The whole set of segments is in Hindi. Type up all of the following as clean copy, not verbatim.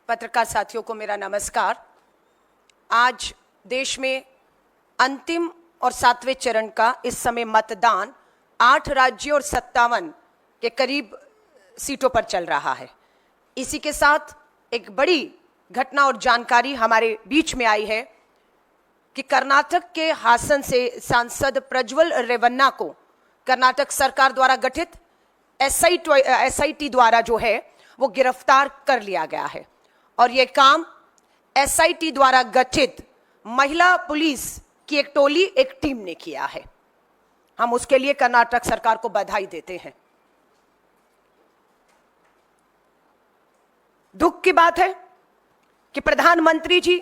पत्रकार साथियों को मेरा नमस्कार। आज देश में अंतिम और 7वें चरण का इस समय मतदान 8 राज्यों और 57 के करीब सीटों पर चल रहा है। इसी के साथ एक बड़ी घटना और जानकारी हमारे बीच में आई है कि कर्नाटक के हासन से सांसद प्रज्वल रेवन्ना को कर्नाटक सरकार द्वारा गठित एसआईटी द्वारा जो है वो गिरफ्तार कर लिया गया है और ये काम एसआईटी द्वारा गठित महिला पुलिस की एक टोली, एक टीम ने किया है। हम उसके लिए कर्नाटक सरकार को बधाई देते हैं। दुख की बात है कि प्रधानमंत्री जी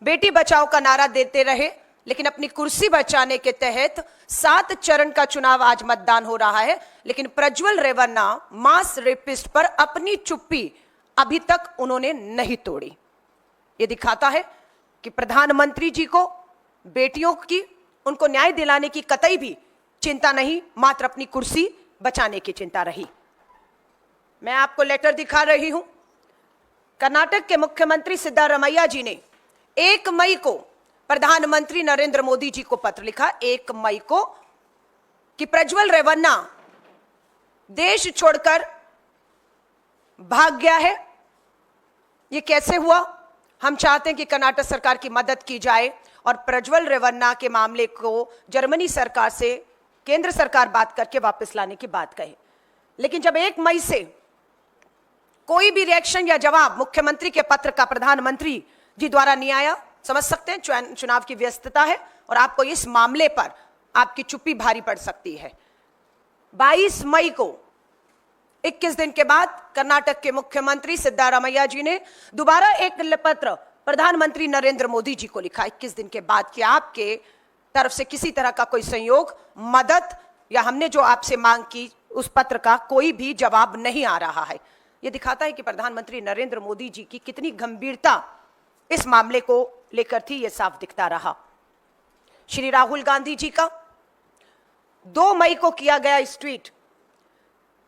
बेटी बचाओ का नारा देते रहे, लेकिन अपनी कुर्सी बचाने के तहत 7 चरण का चुनाव आज मतदान हो रहा है, लेकिन प्रज्वल रेवन्ना मास रेपिस्ट पर अपनी चुप्पी अभी तक उन्होंने नहीं तोड़ी। यह दिखाता है कि प्रधानमंत्री जी को बेटियों की, उनको न्याय दिलाने की कतई भी चिंता नहीं, मात्र अपनी कुर्सी बचाने की चिंता रही। मैं आपको लेटर दिखा रही हूं। कर्नाटक के मुख्यमंत्री सिद्धारमैया जी ने 1 मई को प्रधानमंत्री नरेंद्र मोदी जी को पत्र लिखा, 1 मई को, कि प्रज्वल रेवन्ना देश छोड़कर भाग गया है। यह कैसे हुआ? हम चाहते हैं कि कर्नाटक सरकार की मदद की जाए और प्रज्वल रेवन्ना के मामले को जर्मनी सरकार से केंद्र सरकार बात करके वापस लाने की बात कहे। लेकिन जब 1 मई से कोई भी रिएक्शन या जवाब मुख्यमंत्री के पत्र का प्रधानमंत्री जी द्वारा नहीं आया, समझ सकते हैं चुनाव की व्यस्तता है और आपको इस मामले पर आपकी चुप्पी भारी पड़ सकती है। 22 मई को 21 दिन के बाद कर्नाटक के मुख्यमंत्री सिद्धारमैया जी ने दोबारा एक पत्र प्रधानमंत्री नरेंद्र मोदी जी को लिखा 21 दिन के बाद कि आपके तरफ से किसी तरह का कोई सहयोग, मदद या हमने जो आपसे मांग की उस पत्र का कोई भी जवाब नहीं आ रहा है। यह दिखाता है कि प्रधानमंत्री नरेंद्र मोदी जी की कितनी गंभीरता इस मामले को लेकर थी, यह साफ दिखता रहा। श्री राहुल गांधी जी का 2 मई को किया गया इस ट्वीट,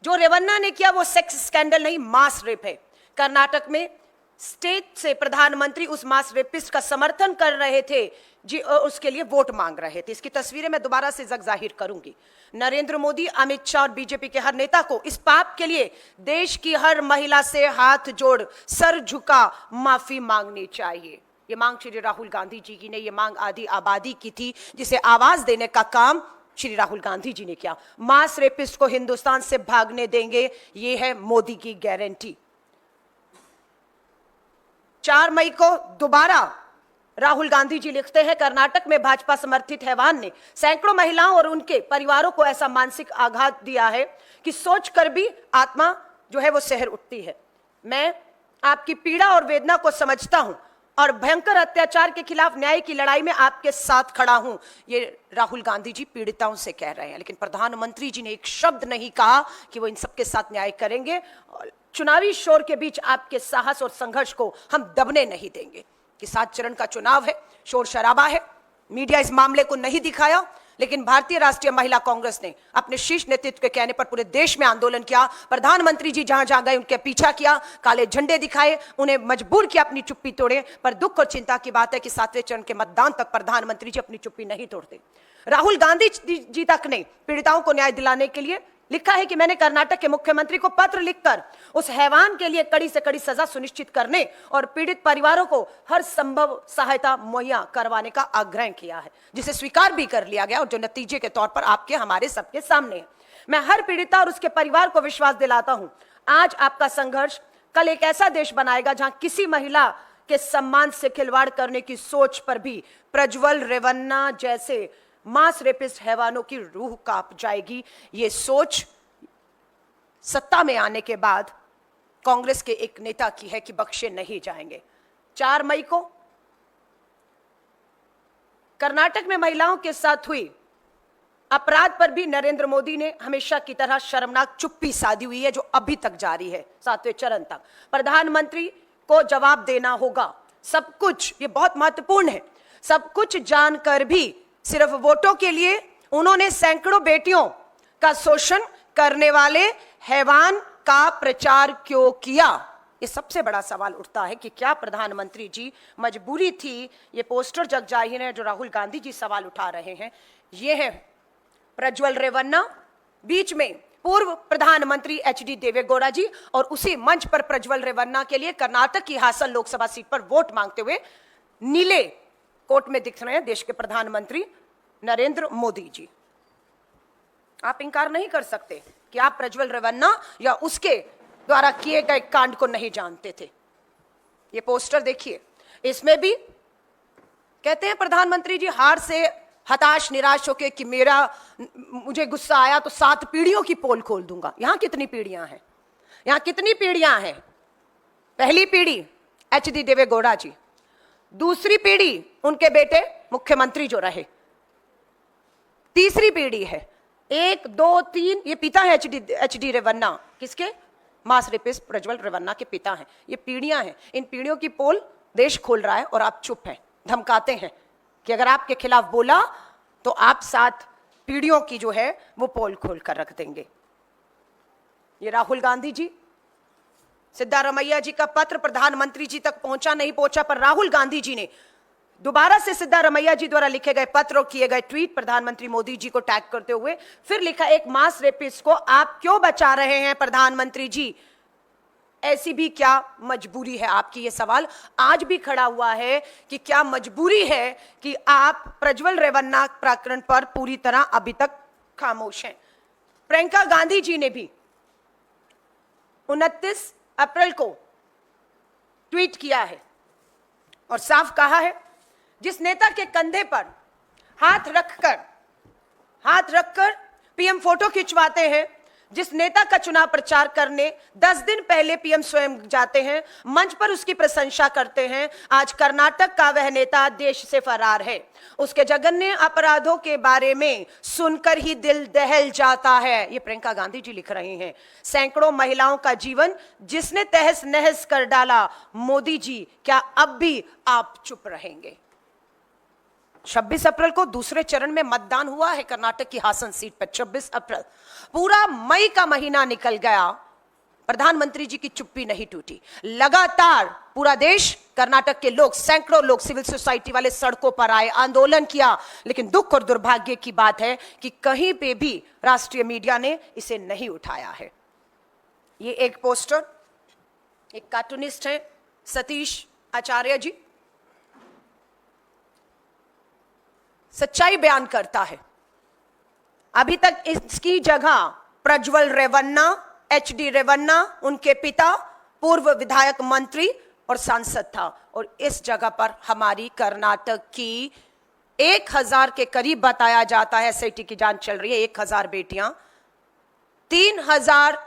जो रेवन्ना ने किया वो सेक्स स्कैंडल नहीं, मास रेप है। कर्नाटक में स्टेट से प्रधानमंत्री उस मास रेपिस्ट का समर्थन कर रहे थे जी, उसके लिए वोट मांग रहे थे। इसकी तस्वीरें मैं दोबारा से जाहिर करूंगी। नरेंद्र मोदी, अमित शाह और बीजेपी के हर नेता को इस पाप के लिए देश की हर महिला से हाथ जोड़, सर झुका माफी मांगनी चाहिए। ये मांग श्री राहुल गांधी जी की ने, ये मांग आधी आबादी की थी, जिसे आवाज देने का काम श्री राहुल गांधी जी ने किया। मास रेपिस्ट को हिंदुस्तान से भागने देंगे, ये है मोदी की गारंटी। 4 मई को दोबारा राहुल गांधी जी लिखते हैं, कर्नाटक में भाजपा समर्थित हैवान ने सैकड़ों महिलाओं और उनके परिवारों को ऐसा मानसिक आघात दिया है कि सोचकर भी आत्मा जो है वो सहर उठती है। मैं आपकी पीड़ा और वेदना को समझता हूं और भयंकर अत्याचार के खिलाफ न्याय की लड़ाई में आपके साथ खड़ा हूं, ये राहुल गांधी जी पीड़िताओं से कह रहे हैं। लेकिन प्रधानमंत्री जी ने एक शब्द नहीं कहा कि वो इन सबके साथ न्याय करेंगे। चुनावी शोर के बीच आपके साहस और संघर्ष को हम दबने नहीं देंगे। कि 7 चरण का चुनाव है, शोर शराबा है, मीडिया इस मामले को नहीं दिखाया, लेकिन भारतीय राष्ट्रीय महिला कांग्रेस ने अपने शीर्ष नेतृत्व के कहने पर पूरे देश में आंदोलन किया। प्रधानमंत्री जी जहां जहां गए उनके पीछा किया, काले झंडे दिखाए, उन्हें मजबूर किया अपनी चुप्पी तोड़े। पर दुख और चिंता की बात है कि 7वें चरण के मतदान तक प्रधानमंत्री जी अपनी चुप्पी नहीं तोड़ते। राहुल गांधी जी तक ने पीड़िताओं को न्याय दिलाने के लिए लिखा है कि मैंने कर्नाटक के मुख्यमंत्री को पत्र लिखकर उस हैवान के लिए कड़ी से कड़ी सजा सुनिश्चित करने और पीड़ित परिवारों को हर संभव सहायता मुहैया करवाने का आग्रह किया है, जिसे स्वीकार भी कर लिया गया और जो नतीजे के तौर पर आपके हमारे सबके सामने है। मैं हर पीड़िता और उसके परिवार को विश्वास दिलाता हूं, आज आपका संघर्ष कल एक ऐसा देश बनाएगा जहां किसी महिला के सम्मान से खिलवाड़ करने की सोच पर भी प्रज्वल रेवन्ना जैसे मास रेपिस्ट हैवानों की रूह कांप जाएगी। ये सोच सत्ता में आने के बाद कांग्रेस के एक नेता की है कि बख्शे नहीं जाएंगे। 4 मई को कर्नाटक में महिलाओं के साथ हुई अपराध पर भी नरेंद्र मोदी ने हमेशा की तरह शर्मनाक चुप्पी साधी हुई है, जो अभी तक जारी है 7वें चरण तक। प्रधानमंत्री को जवाब देना होगा सब कुछ, ये बहुत महत्वपूर्ण है। सब कुछ जानकर भी सिर्फ वोटों के लिए उन्होंने सैकड़ों बेटियों का शोषण करने वाले हैवान का प्रचार क्यों किया? ये सबसे बड़ा सवाल उठता है कि क्या प्रधानमंत्री जी मजबूरी थी। ये पोस्टर जग जाहिर है जो राहुल गांधी जी सवाल उठा रहे हैं। ये है प्रज्वल रेवन्ना, बीच में पूर्व प्रधानमंत्री एचडी देवेगौड़ा जी, और उसी मंच पर प्रज्वल रेवन्ना के लिए कर्नाटक की हासन लोकसभा सीट पर वोट मांगते हुए नीले कोट में दिख रहे हैं देश के प्रधानमंत्री नरेंद्र मोदी जी। आप इंकार नहीं कर सकते कि आप प्रज्वल रेवन्ना या उसके द्वारा किए गए कांड को नहीं जानते थे। ये पोस्टर देखिए, इसमें भी कहते हैं प्रधानमंत्री जी हार से हताश निराश होकर कि मुझे गुस्सा आया तो 7 पीढ़ियों की पोल खोल दूंगा। यहां कितनी पीढ़ियां हैं? यहां कितनी पीढ़ियां हैं? पहली पीढ़ी एचडी देवेगौड़ा जी, दूसरी पीढ़ी उनके बेटे मुख्यमंत्री जो रहे, तीसरी पीढ़ी है 1 2 3, ये पिता है एचडी रेवन्ना, किसके? मास रेपिस्ट प्रज्वल रेवन्ना के पिता हैं। ये पीढ़ियां हैं, इन पीढ़ियों की पोल देश खोल रहा है और आप चुप हैं, धमकाते हैं कि अगर आपके खिलाफ बोला तो आप 7 पीढ़ियों की जो है वो पोल खोल कर रख देंगे। ये राहुल गांधी जी, सिद्धारमैया जी का पत्र प्रधानमंत्री जी तक पहुंचा नहीं पहुंचा, पर राहुल गांधी जी ने दोबारा से सिद्धारमैया जी द्वारा लिखे गए पत्र और किए गए ट्वीट प्रधानमंत्री मोदी जी को टैग करते हुए फिर लिखा, एक मास रेपिस्ट को आप क्यों बचा रहे हैं प्रधानमंत्री जी? ऐसी भी क्या मजबूरी है आपकी? ये सवाल आज भी खड़ा हुआ है कि क्या मजबूरी है कि आप प्रज्वल रेवन्ना प्रकरण पर पूरी तरह अभी तक खामोश हैं। प्रियंका गांधी जी ने भी 29 अप्रैल को ट्वीट किया है और साफ कहा है, जिस नेता के कंधे पर हाथ रखकर पीएम फोटो खिंचवाते हैं, जिस नेता का चुनाव प्रचार करने 10 दिन पहले पीएम स्वयं जाते हैं, मंच पर उसकी प्रशंसा करते हैं, आज कर्नाटक का वह नेता देश से फरार है। उसके जघन्य अपराधों के बारे में सुनकर ही दिल दहल जाता है। ये प्रियंका गांधी जी लिख रही हैं। सैकड़ों महिलाओं का जीवन जिसने तहस नहस कर डाला, मोदी जी क्या अब भी आप चुप रहेंगे? 26 अप्रैल को दूसरे चरण में मतदान हुआ है कर्नाटक की हासन सीट पर। 26 अप्रैल, पूरा मई का महीना निकल गया, प्रधानमंत्री जी की चुप्पी नहीं टूटी। लगातार पूरा देश, कर्नाटक के लोग, सैकड़ों लोग, सिविल सोसाइटी वाले सड़कों पर आए, आंदोलन किया, लेकिन दुख और दुर्भाग्य की बात है कि कहीं पे भी राष्ट्रीय मीडिया ने इसे नहीं उठाया है। ये एक पोस्टर, एक कार्टूनिस्ट है सतीश आचार्य जी, सच्चाई बयान करता है। अभी तक इसकी जगह प्रज्वल रेवन्ना, एचडी रेवन्ना, उनके पिता पूर्व विधायक, मंत्री और सांसद था, और इस जगह पर हमारी कर्नाटक की 1000 के करीब बताया जाता है, एसआईटी की जांच चल रही है, 1000 बेटियां, 3000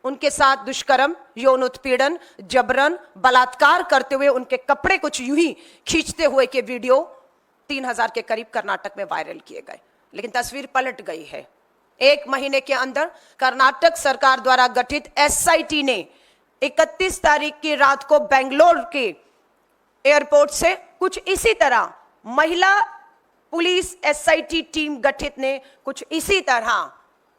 उनके साथ दुष्कर्म, यौन उत्पीड़न, जबरन, बलात्कार करते हुए उनके कपड़े कुछ यूं ही खींचते हुए के वीडियो 3000 के करीब कर्नाटक में वायरल किए गए। लेकिन तस्वीर पलट गई है। 1 महीने के अंदर कर्नाटक सरकार द्वारा गठित एसआईटी ने 31 तारीख की रात को बेंगलोर के एयरपोर्ट से कुछ इसी तरह महिला पुलिस एसआईटी टीम गठित ने कुछ इसी तरह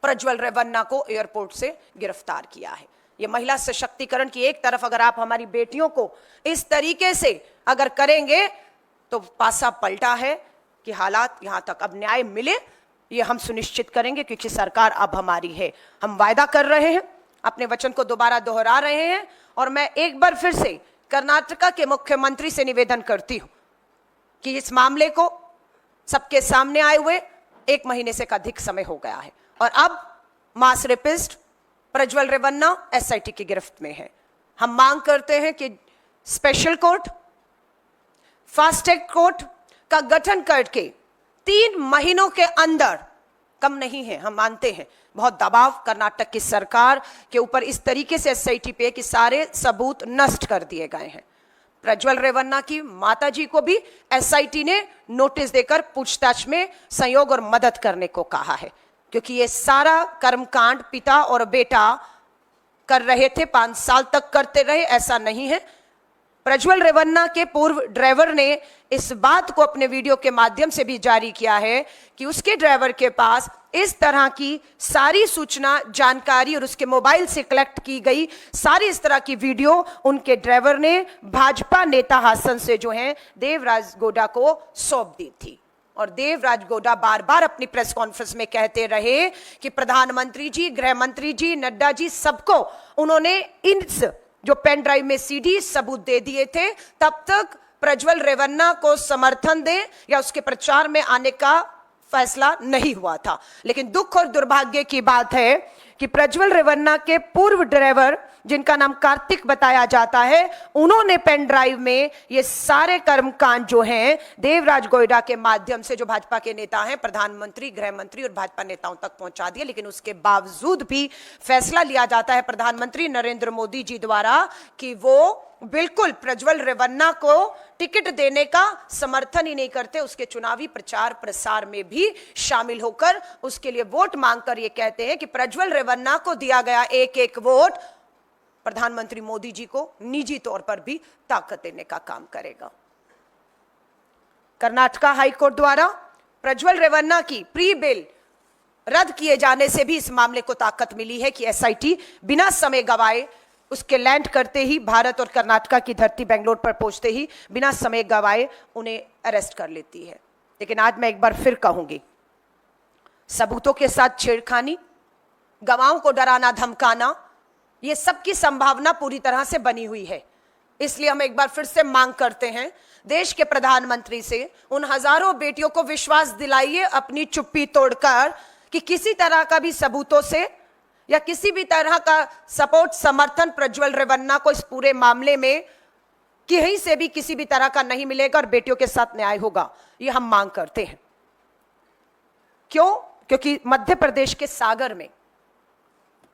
प्रज्वल रेवन्ना को एयरपोर्ट से गिरफ्तार किया है। ये महिला सशक्तिकरण की एक तरफ अगर आप हमारी बेटियों को इस तरीके से अगर करेंगे तो पासा पलटा है कि हालात यहां तक अब न्याय मिले, ये हम सुनिश्चित करेंगे, क्योंकि सरकार अब हमारी है। हम वायदा कर रहे हैं, अपने वचन को दोबारा दोहरा रहे हैं, और मैं एक बार फिर से कर्नाटका के मुख्यमंत्री से निवेदन करती हूं कि इस मामले को सबके सामने आए हुए 1 महीने से अधिक समय हो गया है, और अब मास रेपिस्ट प्रज्वल रेवन्ना एसआईटी की गिरफ्त में है। हम मांग करते हैं कि special court, fast track court का गठन करके 3 महीनों के अंदर, कम नहीं है, हम मानते हैं बहुत दबाव कर्नाटक की सरकार के ऊपर इस तरीके से एसआईटी पे कि सारे सबूत नष्ट कर दिए गए हैं। प्रज्वल रेवन्ना की माताजी को भी एसआईटी ने नोटिस देकर पूछताछ में सहयोग और मदद करने को कहा है, क्योंकि ये सारा कर्मकांड पिता और बेटा कर रहे थे, 5 साल तक करते रहे, ऐसा नहीं है। प्रज्वल रेवन्ना के पूर्व ड्राइवर ने इस बात को अपने वीडियो के माध्यम से भी जारी किया है कि उसके ड्राइवर के पास इस तरह की सारी सूचना, जानकारी और उसके मोबाइल से कलेक्ट की गई सारी इस तरह की वीडियो उनके ड्राइवर ने भाजपा नेता हासन से जो है देवराज गौड़ा को सौंप दी थी। और देवराज गौड़ा बार बार अपनी प्रेस कॉन्फ्रेंस में कहते रहे कि प्रधानमंत्री जी, गृह मंत्री जी, नड्डा जी, सबको उन्होंने इन जो पेन ड्राइव में सीडी सबूत दे दिए थे, तब तक प्रज्वल रेवन्ना को समर्थन दे या उसके प्रचार में आने का फैसला नहीं हुआ था। लेकिन दुख और दुर्भाग्य की बात है कि प्रज्वल रेवन्ना के पूर्व ड्राइवर, जिनका नाम कार्तिक बताया जाता है, उन्होंने पेन ड्राइव में ये सारे कर्मकांड जो हैं देवराज गौड़ा के माध्यम से, जो भाजपा के नेता हैं, प्रधानमंत्री, गृह मंत्री और भाजपा नेताओं तक पहुंचा दिए। लेकिन उसके बावजूद भी फैसला लिया जाता है प्रधानमंत्री नरेंद्र मोदी जी द्वारा कि वो बिल्कुल प्रज्वल रेवन्ना को टिकट देने का समर्थन ही नहीं करते, उसके चुनावी प्रचार प्रसार में भी शामिल होकर उसके लिए वोट मांगकर ये कहते हैं कि प्रज्वल रेवन्ना को दिया गया एक एक वोट प्रधानमंत्री मोदी जी को निजी तौर पर भी ताकत देने का काम करेगा। कर्नाटका हाईकोर्ट द्वारा प्रज्वल रेवन्ना की प्री बेल रद्द किए जाने से भी इस मामले को ताकत मिली है कि एसआईटी बिना समय गवाए, उसके लैंड करते ही भारत और कर्नाटका की धरती बेंगलोर पर पहुंचते ही बिना समय गवाए उन्हें अरेस्ट कर लेती है। लेकिन आज मैं एक बार फिर कहूंगी, सबूतों के साथ छेड़खानी, गवाहों को डराना धमकाना, ये सब की संभावना पूरी तरह से बनी हुई है। इसलिए हम एक बार फिर से मांग करते हैं देश के प्रधानमंत्री से, उन हजारों बेटियों को विश्वास दिलाइए अपनी चुप्पी तोड़कर कि किसी तरह का भी सबूतों से या किसी भी तरह का सपोर्ट, समर्थन प्रज्वल रेवन्ना को इस पूरे मामले में कहीं से भी किसी भी तरह का नहीं मिलेगा और बेटियों के साथ न्याय होगा, ये हम मांग करते हैं। क्यों? क्योंकि मध्य प्रदेश के सागर में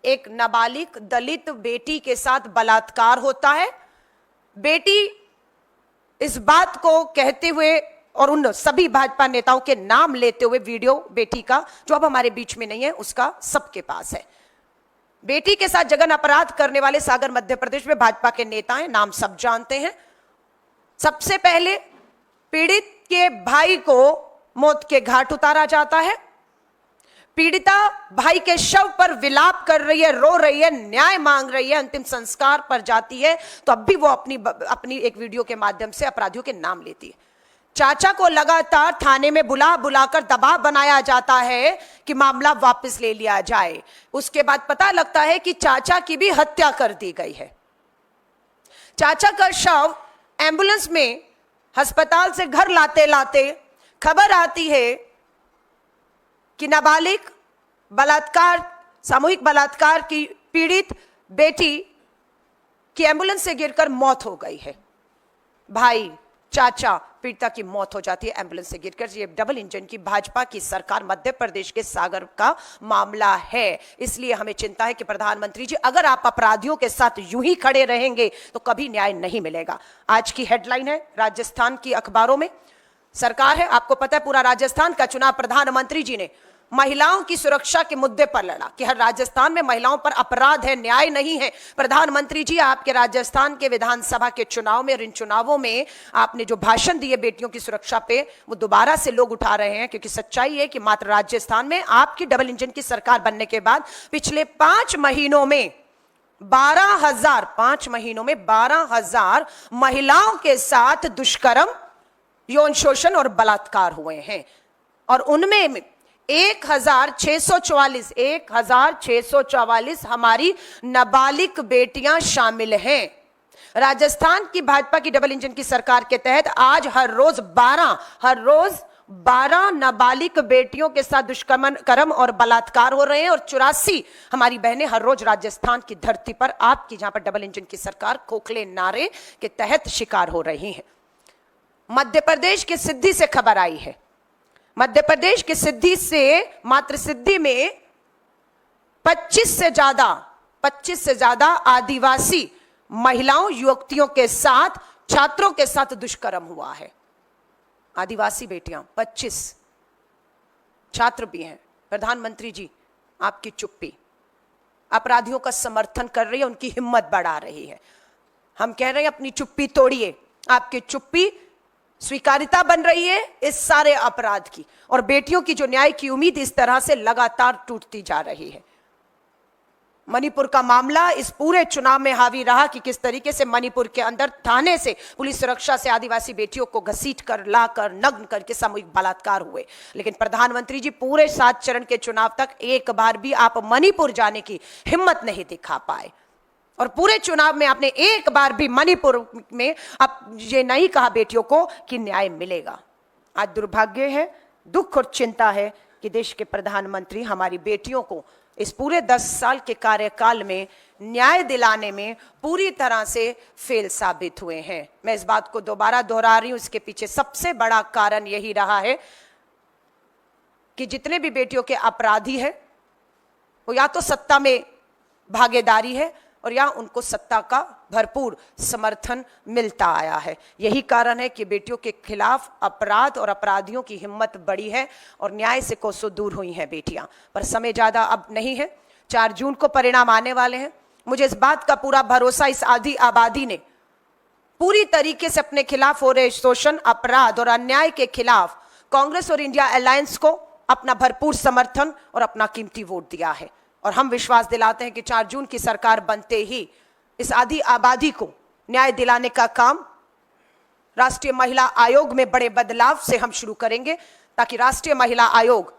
एक नाबालिग दलित बेटी के साथ बलात्कार होता है। बेटी इस बात को कहते हुए और उन सभी भाजपा नेताओं के नाम लेते हुए वीडियो बेटी का, जो अब हमारे बीच में नहीं है, उसका सबके पास है। बेटी के साथ जघन्य अपराध करने वाले सागर मध्य प्रदेश में भाजपा के नेता हैं, नाम सब जानते हैं। सबसे पहले पीड़ित के भाई को मौत के घाट उतारा जाता है। पीड़िता भाई के शव पर विलाप कर रही है, रो रही है, न्याय मांग रही है, अंतिम संस्कार पर जाती है, तो अब भी वो अपनी एक वीडियो के माध्यम से अपराधियों के नाम लेती है। चाचा को लगातार थाने में बुलाकर दबाव बनाया जाता है कि मामला वापस ले लिया जाए। उसके बाद पता लगता है कि चाचा की भी हत्या कर दी गई है। चाचा का शव एम्बुलेंस में अस्पताल से घर लाते लाते खबर आती है कि नाबालिग बलात्कार, सामूहिक बलात्कार की पीड़ित बेटी की एम्बुलेंस से गिरकर मौत हो गई है। भाई, चाचा, पीड़िता की मौत हो जाती है एम्बुलेंस से गिरकर। ये डबल इंजन की भाजपा की सरकार मध्य प्रदेश के सागर का मामला है। इसलिए हमें चिंता है कि प्रधानमंत्री जी, अगर आप अपराधियों के साथ यूं ही खड़े रहेंगे तो कभी न्याय नहीं मिलेगा। आज की हेडलाइन है राजस्थान की अखबारों में, सरकार है, आपको पता है पूरा राजस्थान का चुनाव प्रधानमंत्री जी ने महिलाओं की सुरक्षा के मुद्दे पर लड़ा कि हर राजस्थान में महिलाओं पर अपराध है, न्याय नहीं है। प्रधानमंत्री जी, आपके राजस्थान के विधानसभा के चुनाव में और इन चुनावों में आपने जो भाषण दिए बेटियों की सुरक्षा पे, वो दोबारा से लोग उठा रहे हैं, क्योंकि सच्चाई है कि मात्र राजस्थान में आपकी डबल इंजन की सरकार बनने के बाद पिछले 5 महीनों में 12,000 महिलाओं के साथ दुष्कर्म, यौन शोषण और बलात्कार हुए हैं। और उनमें 1644 हमारी नाबालिग बेटियां शामिल हैं। राजस्थान की भाजपा की डबल इंजन की सरकार के तहत आज हर रोज 12 नाबालिग बेटियों के साथ दुष्कर्म और बलात्कार हो रहे हैं और 84 हमारी बहनें हर रोज राजस्थान की धरती पर, आपकी जहां पर डबल इंजन की सरकार खोखले नारे के तहत शिकार हो रही है। मध्य प्रदेश के सिद्धि से खबर आई है, मध्य प्रदेश के सिद्धि से, मात्र सिद्धि में 25 से ज्यादा आदिवासी महिलाओं, युवतियों के साथ, छात्रों के साथ दुष्कर्म हुआ है। आदिवासी बेटियां 25, छात्र भी हैं। प्रधानमंत्री जी, आपकी चुप्पी अपराधियों का समर्थन कर रही है, उनकी हिम्मत बढ़ा रही है। हम कह रहे हैं अपनी चुप्पी तोड़िए। आपकी चुप्पी स्वीकार्यता बन रही है इस सारे अपराध की, और बेटियों की जो न्याय की उम्मीद इस तरह से लगातार टूटती जा रही है। मणिपुर का मामला इस पूरे चुनाव में हावी रहा कि किस तरीके से मणिपुर के अंदर थाने से पुलिस सुरक्षा से आदिवासी बेटियों को घसीट कर लाकर नग्न करके सामूहिक बलात्कार हुए। लेकिन प्रधानमंत्री जी पूरे 7 चरण के चुनाव तक एक बार भी आप मणिपुर जाने की हिम्मत नहीं दिखा पाए, और पूरे चुनाव में आपने एक बार भी मणिपुर में अब ये नहीं कहा बेटियों को कि न्याय मिलेगा। आज दुर्भाग्य है, दुख और चिंता है कि देश के प्रधानमंत्री हमारी बेटियों को इस पूरे 10 साल के कार्यकाल में न्याय दिलाने में पूरी तरह से फेल साबित हुए हैं। मैं इस बात को दोबारा दोहरा रही हूं, इसके पीछे सबसे बड़ा कारण यही रहा है कि जितने भी बेटियों के अपराधी हैं वो या तो सत्ता में भागीदारी है और या उनको सत्ता का भरपूर समर्थन मिलता आया है। यही कारण है कि बेटियों के खिलाफ अपराध और अपराधियों की हिम्मत बढ़ी है और न्याय से कोसों दूर हुई हैं बेटियां। पर समय ज्यादा अब नहीं है, 4 जून को परिणाम आने वाले हैं। मुझे इस बात का पूरा भरोसा इस आधी आबादी ने पूरी तरीके से अपने खिलाफ हो रहे शोषण, अपराध और अन्याय के खिलाफ कांग्रेस और इंडिया अलायंस को अपना भरपूर समर्थन और अपना कीमती वोट दिया है। और हम विश्वास दिलाते हैं कि 4 जून की सरकार बनते ही इस आधी आबादी को न्याय दिलाने का काम राष्ट्रीय महिला आयोग में बड़े बदलाव से हम शुरू करेंगे, ताकि राष्ट्रीय महिला आयोग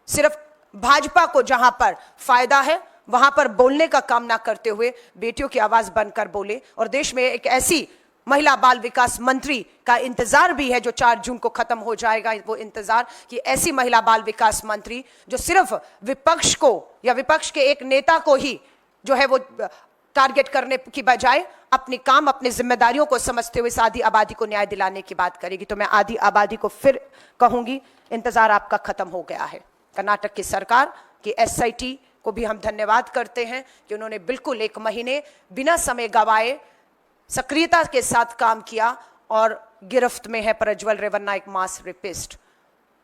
सिर्फ भाजपा को जहां पर फायदा है वहां पर बोलने का काम ना करते हुए बेटियों की आवाज बनकर बोले। और देश में एक ऐसी महिला बाल विकास मंत्री का इंतजार भी है जो 4 जून को खत्म हो जाएगा। वो इंतजार कि ऐसी महिला बाल विकास मंत्री जो सिर्फ विपक्ष को या विपक्ष के एक नेता को ही जो है वो टारगेट करने की बजाय अपनी काम, अपनी जिम्मेदारियों को समझते हुए इस आधी आबादी को न्याय दिलाने की बात करेगी। तो मैं आधी आबादी को फिर कहूंगी, इंतजार आपका खत्म हो गया है। कर्नाटक की सरकार की SIT को भी हम धन्यवाद करते हैं कि उन्होंने बिल्कुल 1 महीने बिना समय गवाए सक्रियता के साथ काम किया और गिरफ्त में है प्रज्वल रेवन्ना, एक मास रेपिस्ट।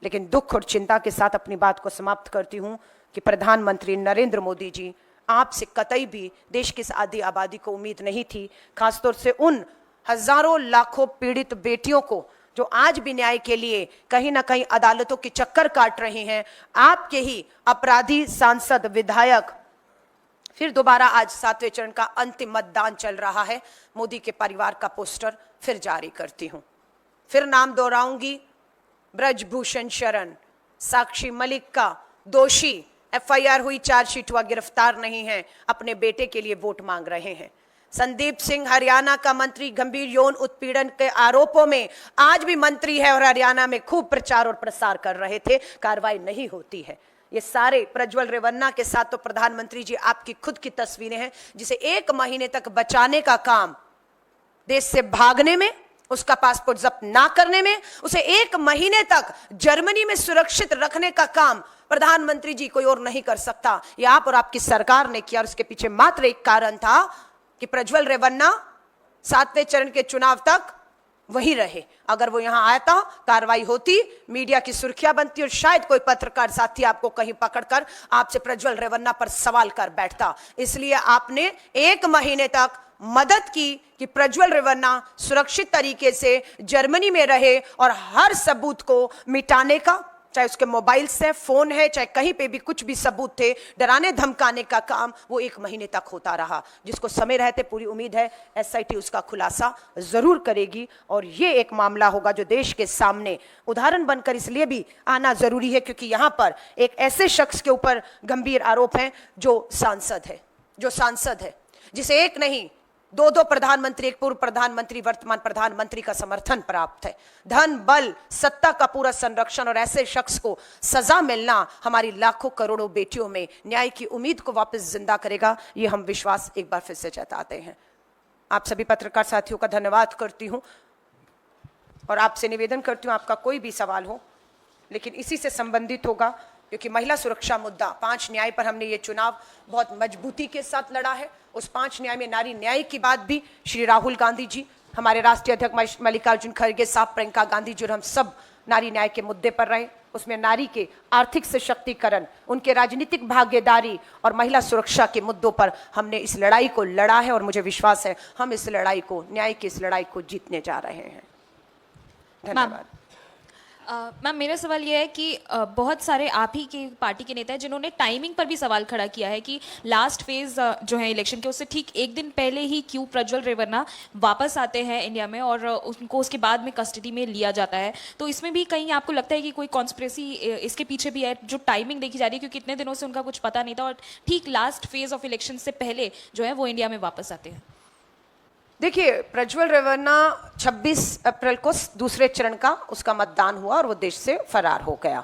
लेकिन दुख और चिंता के साथ अपनी बात को समाप्त करती हूं कि प्रधानमंत्री नरेंद्र मोदी जी, आपसे कतई भी देश की इस आधी आबादी को उम्मीद नहीं थी, खासतौर से उन हजारों लाखों पीड़ित बेटियों को जो आज भी न्याय के लिए कहीं ना कहीं अदालतों के चक्कर काट रही हैं। आपके ही अपराधी सांसद, विधायक फिर दोबारा आज 7वें चरण का अंतिम मतदान चल रहा है। मोदी के परिवार का पोस्टर फिर जारी करती हूं, फिर नाम दोहराऊंगी, ब्रजभूषण शरण, साक्षी मलिक का दोषी, FIR हुई, चार्जशीट हुआ, गिरफ्तार नहीं है, अपने बेटे के लिए वोट मांग रहे हैं। संदीप सिंह हरियाणा का मंत्री, गंभीर यौन उत्पीड़न के आरोपों में आज भी मंत्री है और हरियाणा में खूब प्रचार और प्रसार कर रहे थे, कार्रवाई नहीं होती है। ये सारे प्रज्वल रेवन्ना के साथ तो प्रधानमंत्री जी आपकी खुद की तस्वीरें हैं, जिसे 1 महीने तक बचाने का काम, देश से भागने में, उसका पासपोर्ट जब्त ना करने में, उसे 1 महीने तक जर्मनी में सुरक्षित रखने का काम प्रधानमंत्री जी कोई और नहीं कर सकता। यह आप और आपकी सरकार ने किया। और उसके पीछे मात्र एक कारण था कि प्रज्वल रेवन्ना 7वें चरण के चुनाव तक वहीं रहे। अगर वो यहां आया था, कार्रवाई होती, मीडिया की सुर्खियां बनती और शायद कोई पत्रकार साथी आपको कहीं पकड़कर आपसे प्रज्वल रेवन्ना पर सवाल कर बैठता। इसलिए आपने 1 महीने तक मदद की कि प्रज्वल रेवन्ना सुरक्षित तरीके से जर्मनी में रहे और हर सबूत को मिटाने का, चाहे उसके मोबाइल से फोन है, चाहे कहीं पे भी कुछ भी सबूत थे, डराने धमकाने का काम वो 1 महीने तक होता रहा, जिसको समय रहते पूरी उम्मीद है SIT उसका खुलासा जरूर करेगी। और ये एक मामला होगा जो देश के सामने उदाहरण बनकर इसलिए भी आना जरूरी है क्योंकि यहां पर एक ऐसे शख्स के ऊपर गंभीर आरोप हैं जो सांसद है, जिसे एक नहीं 2 प्रधानमंत्री, एक पूर्व प्रधानमंत्री, वर्तमान प्रधानमंत्री का समर्थन प्राप्त है। धन, बल, सत्ता का पूरा संरक्षण और ऐसे शख्स को सजा मिलना हमारी लाखों करोड़ों बेटियों में न्याय की उम्मीद को वापस जिंदा करेगा। ये हम विश्वास एक बार फिर से जताते हैं। आप सभी पत्रकार साथियों का धन्यवाद करती हूं और आपसे निवेदन करती हूं, आपका कोई भी सवाल हो लेकिन इसी से संबंधित होगा, क्योंकि महिला सुरक्षा मुद्दा 5 न्याय पर हमने ये चुनाव बहुत मजबूती के साथ लड़ा है। उस 5 न्याय में नारी न्याय की बात भी श्री राहुल गांधी जी, हमारे राष्ट्रीय अध्यक्ष मल्लिकार्जुन खड़गे साहब, प्रियंका गांधी जी और हम सब नारी न्याय के मुद्दे पर रहे। उसमें नारी के आर्थिक सशक्तिकरण, उनके राजनीतिक भागीदारी और महिला सुरक्षा के मुद्दों पर हमने इस लड़ाई को लड़ा है और मुझे विश्वास है हम इस लड़ाई को, न्याय की इस लड़ाई को जीतने जा रहे हैं। धन्यवाद। मैम मेरा सवाल यह है कि बहुत सारे आप ही के पार्टी के नेता हैं जिन्होंने टाइमिंग पर भी सवाल खड़ा किया है कि लास्ट फेज जो है इलेक्शन के उससे ठीक एक दिन पहले ही क्यों प्रज्वल रेवन्ना वापस आते हैं इंडिया में और उनको उसके बाद में कस्टडी में लिया जाता है। तो इसमें भी कहीं आपको लगता है कि कोई कॉन्स्पिरेसी इसके पीछे भी है, जो टाइमिंग देखी जा रही है क्योंकि इतने दिनों से उनका कुछ पता नहीं था और ठीक लास्ट फेज ऑफ इलेक्शन से पहले जो है वो इंडिया में वापस आते हैं। देखिए, प्रज्वल रेवन्ना 26 अप्रैल को दूसरे चरण का उसका मतदान हुआ और वो देश से फरार हो गया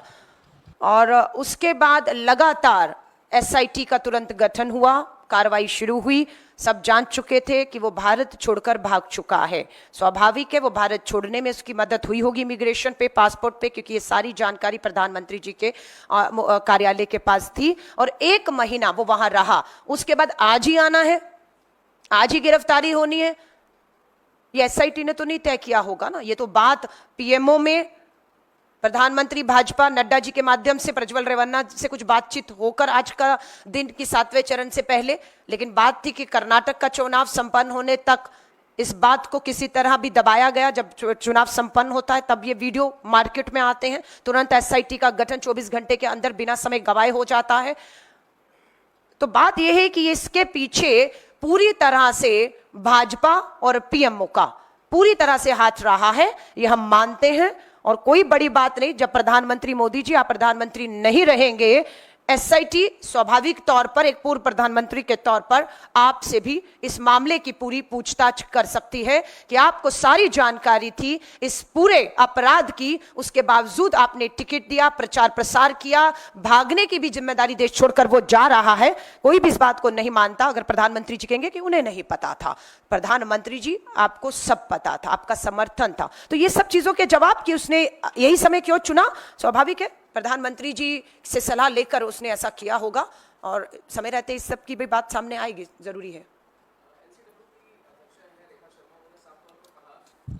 और उसके बाद लगातार एसआईटी का तुरंत गठन हुआ, कार्रवाई शुरू हुई। सब जान चुके थे कि वो भारत छोड़कर भाग चुका है। स्वाभाविक है वो भारत छोड़ने में उसकी मदद हुई होगी इमिग्रेशन पे, पासपोर्ट पे, क्योंकि ये सारी जानकारी प्रधानमंत्री जी के कार्यालय के पास थी और 1 महीना वो वहां रहा। उसके बाद आज ही आना है, आज ही गिरफ्तारी होनी है। ये एसआईटी ने तो नहीं तय किया होगा ना, ये तो बात पीएमओ में प्रधानमंत्री भाजपा नड्डा जी के माध्यम से प्रज्वल रेवन्ना से कुछ बातचीत होकर आज का दिन की 7वें चरण से पहले, लेकिन बात थी कि कर्नाटक का चुनाव संपन्न होने तक इस बात को किसी तरह भी दबाया गया। जब चुनाव संपन्न होता है तब ये वीडियो मार्केट में आते हैं, तुरंत एसआईटी का गठन 24 घंटे के अंदर बिना समय गवाए हो जाता है। तो बात यह है कि इसके पीछे पूरी तरह से भाजपा और पीएमओ का पूरी तरह से हाथ रहा है, ये हम मानते हैं और कोई बड़ी बात नहीं। जब प्रधानमंत्री मोदी जी आप प्रधानमंत्री नहीं रहेंगे, एसआईटी स्वाभाविक तौर पर एक पूर्व प्रधानमंत्री के तौर पर आपसे भी इस मामले की पूरी पूछताछ कर सकती है कि आपको सारी जानकारी थी इस पूरे अपराध की, उसके बावजूद आपने टिकट दिया, प्रचार प्रसार किया, भागने की भी जिम्मेदारी देश छोड़कर वो जा रहा है। कोई भी इस बात को नहीं मानता अगर प्रधानमंत्री जी कहेंगे कि उन्हें नहीं पता था। प्रधानमंत्री जी आपको सब पता था, आपका समर्थन था। तो ये सब चीजों के जवाब कि उसने यही समय क्यों चुना, स्वाभाविक है प्रधानमंत्री जी से सलाह लेकर उसने ऐसा किया होगा और समय रहते इस सब की भी बात सामने आएगी, जरूरी है।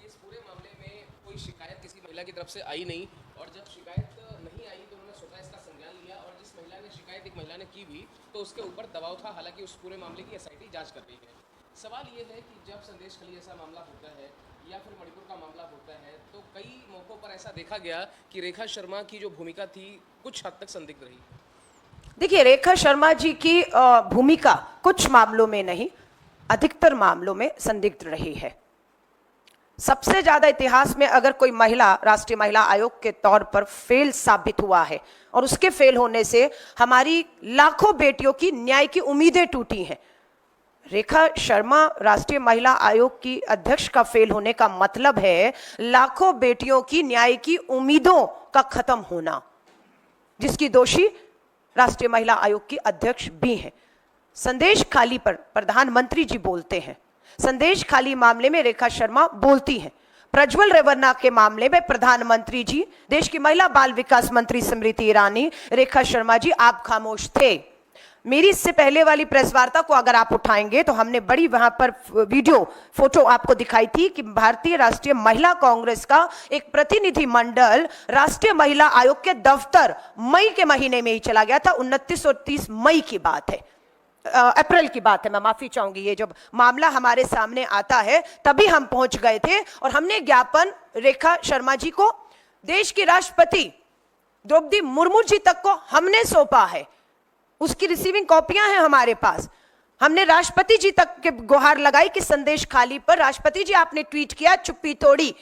इस पूरे मामले में कोई शिकायत किसी महिला की तरफ से आई नहीं और जब शिकायत नहीं आई तो उन्होंने स्वतः इसका संज्ञान लिया और जिस महिला ने शिकायत एक महिला ने की भी तो उसके ऊपर दबाव था। हालांकि उस पूरे मामले की एसआईटी जांच कर रही है। सवाल ये है कि जब संदेश खली ऐसा मामला होता है या फिर मणिपुर का मामला होता है तो कई मौकों पर ऐसा देखा गया कि रेखा शर्मा की जो भूमिका थी कुछ हद तक संदिग्ध रही। देखिए, रेखा शर्मा जी की भूमिका कुछ मामलों में नहीं, अधिकतर मामलों में संदिग्ध रही है। सबसे ज्यादा इतिहास में अगर कोई महिला राष्ट्रीय महिला आयोग के तौर पर फेल साबित हुआ है और उसके फेल होने से हमारी लाखों बेटियों की न्याय की उम्मीदें टूटी हैं। रेखा शर्मा राष्ट्रीय महिला आयोग की अध्यक्ष का फेल होने का मतलब है लाखों बेटियों की न्याय की उम्मीदों का खत्म होना, जिसकी दोषी राष्ट्रीय महिला आयोग की अध्यक्ष भी हैं। संदेश खाली पर प्रधानमंत्री जी बोलते हैं, संदेश खाली मामले में रेखा शर्मा बोलती हैं। प्रज्वल रेवन्ना के मामले में प्रधानमंत्री जी, देश की महिला बाल विकास मंत्री स्मृति ईरानी, रेखा शर्मा जी आप खामोश थे। मेरी इससे पहले वाली प्रेस वार्ता को अगर आप उठाएंगे तो हमने बड़ी वहां पर वीडियो फोटो आपको दिखाई थी कि भारतीय राष्ट्रीय महिला कांग्रेस का एक प्रतिनिधि मंडल राष्ट्रीय महिला आयोग के दफ्तर मई के महीने में ही चला गया था। 29 और 30 मई की बात है, अप्रैल की बात है, मैं माफी चाहूंगी। ये जब मामला हमारे सामने आता है तभी हम पहुंच गए थे और हमने ज्ञापन रेखा शर्मा जी को, देश की राष्ट्रपति द्रौपदी मुर्मू जी तक को हमने सौंपा है। उसकी रिसीविंग कॉपियां हैं हमारे पास। हमने राष्ट्रपति जी तक के गुहार लगाई कि संदेश खाली पर राष्ट्रपति जी आपने ट्वीट किया, चुप्पी तोड़ी।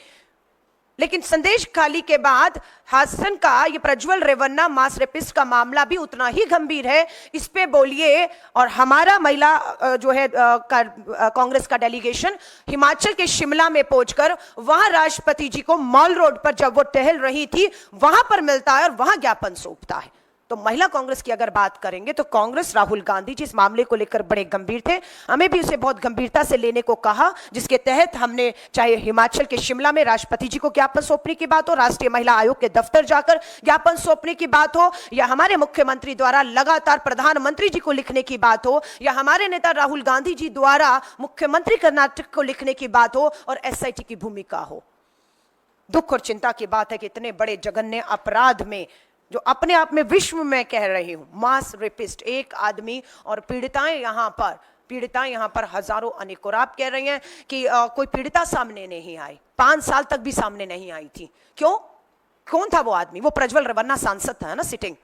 लेकिन संदेश खाली के बाद हासन का ये प्रज्वल रेवन्ना मास रेपिस्ट का मामला भी उतना ही गंभीर है, इस पे बोलिए। और हमारा महिला जो है कांग्रेस का डेलीगेशन हिमाचल के शिमला में पहुंचकर वहां राष्ट्रपति जी को मॉल रोड पर जब वो टहल रही थी वहां पर मिलता है और वहां ज्ञापन सौंपता है। तो महिला कांग्रेस की अगर बात करेंगे तो कांग्रेस, राहुल गांधी जी इस मामले को लेकर बड़े गंभीर थे। हमें भी उसे बहुत गंभीरता से लेने को कहा, जिसके तहत हमने चाहे हिमाचल के शिमला में राष्ट्रपति जी को ज्ञापन सौंपने की बात हो, राष्ट्रीय महिला आयोग के दफ्तर जाकर ज्ञापन सौंपने की बात हो, या हमारे मुख्यमंत्री द्वारा लगातार प्रधानमंत्री जी को लिखने की बात हो, या हमारे नेता राहुल गांधी जी द्वारा मुख्यमंत्री कर्नाटक को लिखने की बात हो और एसआईटी की भूमिका हो। दुख और चिंता की बात है कि इतने बड़े जघन्य अपराध में, जो अपने आप में विश्व में कह रही हूं, मास रेपिस्ट एक आदमी और पीड़िताएं यहां पर हजारों अनेकों। आप कह रही हैं कि कोई पीड़िता सामने नहीं आई, 5 साल तक भी सामने नहीं आई थी। क्यों? कौन था वो आदमी? वो प्रज्वल रेवन्ना सांसद था ना, सिटिंग।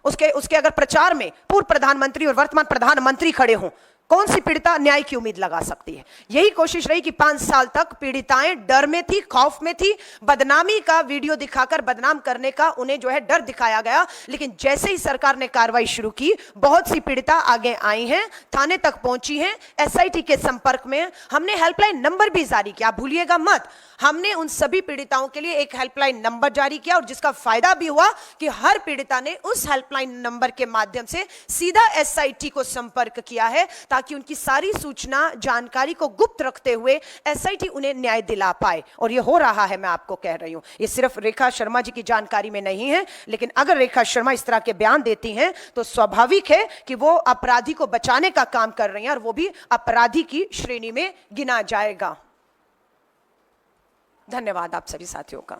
उसके अगर प्रचार में पूर्व प्रधानमंत्री और वर्तमान प्रधानमंत्री खड़े हों, कौन सी पीड़िता न्याय की उम्मीद लगा सकती है? यही कोशिश रही कि 5 साल तक पीड़िताएं डर में थी, खौफ में थी, बदनामी का वीडियो दिखाकर बदनाम करने का उन्हें जो है डर दिखाया गया। लेकिन जैसे ही सरकार ने कार्रवाई शुरू की, बहुत सी पीड़िता आगे आई हैं, थाने तक पहुंची हैं, एसआईटी के संपर्क में। हमने हेल्पलाइन नंबर भी जारी किया, भूलिएगा मत। हमने उन सभी पीड़िताओं के लिए एक हेल्पलाइन नंबर जारी किया और जिसका फायदा भी हुआ कि हर पीड़िता ने उस हेल्पलाइन नंबर के माध्यम से सीधा एसआईटी को संपर्क किया है, ताकि उनकी सारी सूचना जानकारी को गुप्त रखते हुए एसआईटी उन्हें न्याय दिला पाए। और ये हो रहा है, मैं आपको कह रही हूं। ये सिर्फ रेखा शर्मा जी की जानकारी में नहीं है, लेकिन अगर रेखा शर्मा इस तरह के बयान देती हैं तो स्वाभाविक है कि वो अपराधी को बचाने का काम कर रही हैं और वो भी अपराधी की श्रेणी में गिना जाएगा। धन्यवाद आप सभी साथियों का।